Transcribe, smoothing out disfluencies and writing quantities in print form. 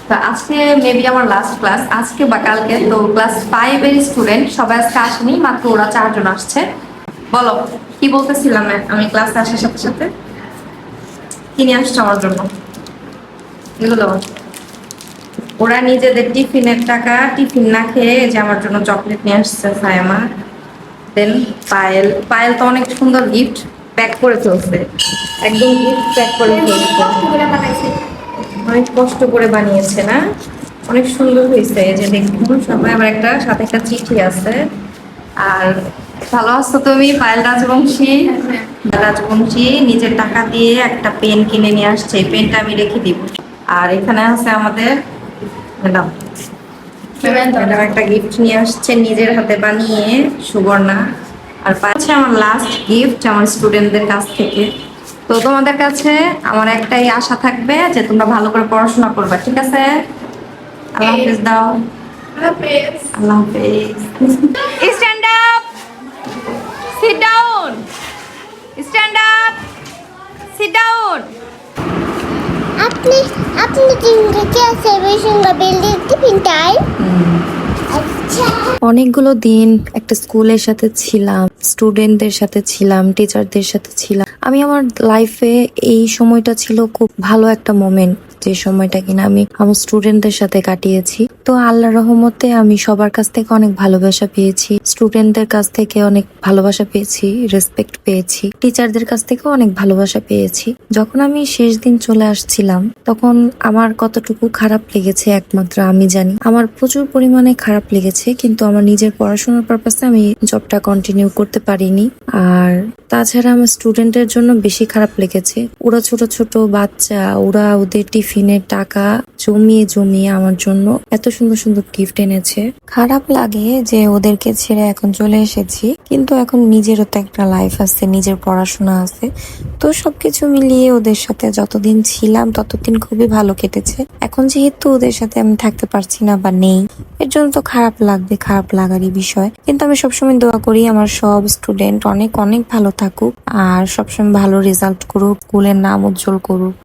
তো আজকে মেবি আমার লাস্ট ক্লাস, আজকে বা কালকে। তো ক্লাস 5 এর স্টুডেন্ট সবাই আজকে আসেনি, মাত্র ওরা 4 জন আসছে। বলো কি বলতেছিলাম আমি ক্লাসে আসার সাথে সাথে? কি নিয়ে আসছো আমার জন্য? এগুলো ওরা নিজেদের টিফিনের টাকা টিফিন না খেয়ে যে আমার জন্য চকলেট নিয়ে আসছে সায়মা। দেন পায়েল, পায়েল তো অনেক সুন্দর গিফট প্যাক করে চলছে, একদম গিফট প্যাক করে চলছে। অনেক কষ্ট করে বানিয়েছে না? অনেক সুন্দর হয়েছে। এই যে দেখুন সবাই, আবার একটা সাথে একটা চিঠি আছে। আর ভালো আছো তুমি পায়েল রাজবংশী? রাজবংশী নিজের টাকা দিয়ে একটা পেন কিনে নিয়ে আসছে, এই পেনটা আমি রেখে দিব। আর এখানে আছে আমাদের ম্যাডাম, ম্যাডাম একটা গিফট নিয়ে আসছে নিজের হাতে বানিয়ে, সুবর্ণা। আর পাচ্ছে আমার লাস্ট গিফট আমার স্টুডেন্টদের কাছ থেকে। তো তোমাদের কাছে আমার একটাই আশা থাকবে যে তোমরা ভালো করে পড়াশোনা করবে, ঠিক আছে? আল্লাহ হাফেজ দাও। আল্লাহ হাফেজ। Stand up, sit down, stand up, sit down. আপনি আপনি তিনটে কি আছে বেশিঙ্গা বিল্ডিং টিফিনটাই আচ্ছা। অনেকগুলো দিন একটা স্কুলের সাথে ছিলাম, স্টুডেন্টদের সাথে ছিলাম, টিচারদের সাথে ছিলাম। আমি আমার লাইফে এই সময়টা ছিল খুব ভালো একটা মোমেন্ট, যে সময়টা কিনা আমি আমার স্টুডেন্টদের সাথে কাটিয়েছি। তো আল্লাহর রহমতে আমি সবার কাছ থেকে অনেক ভালোবাসা পেয়েছি, স্টুডেন্টদের কাছ থেকে অনেক ভালোবাসা পেয়েছি, রেসপেক্ট পেয়েছি, টিচারদের কাছ থেকেও অনেক ভালোবাসা পেয়েছি। যখন আমি শেষ দিন চলে আসছিলাম তখন আমার কতটুকু খারাপ লেগেছে একমাত্র আমি জানি। আমার প্রচুর পরিমাণে খারাপ লেগেছে, কিন্তু আমার নিজের পড়াশোনার পারপাসে আমি জবটা কন্টিনিউ করতে পারিনি। আর তাছাড়া আমার স্টুডেন্টের জন্য বেশি খারাপ লেগেছে। ওরা ছোট ছোট বাচ্চা, ওরা ওদের টিফিনের টাকা জমিয়ে জমিয়ে আমার জন্য এত সুন্দর সুন্দর গিফট এনেছে। খারাপ লাগে যে ওদেরকে ছেড়ে এখন চলে এসেছি, কিন্তু এখন নিজেরও তো একটা লাইফ আছে, নিজের পড়াশোনা আছে। তো সবকিছু মিলিয়ে ওদের সাথে যতদিন ছিলাম ততদিন খুবই ভালো কেটেছে। এখন যেহেতু ওদের সাথে আমি থাকতে পারছি না বা নেই, এর জন্য তো খারাপ লাগবে, খারাপ লাগারই বিষয়। কিন্তু আমি সবসময় দোয়া করি আমার সব স্টুডেন্ট অনেক অনেক ভালো থাকুক আর সবসময় ভালো রেজাল্ট করুক, স্কুলের নাম উজ্জ্বল করুক।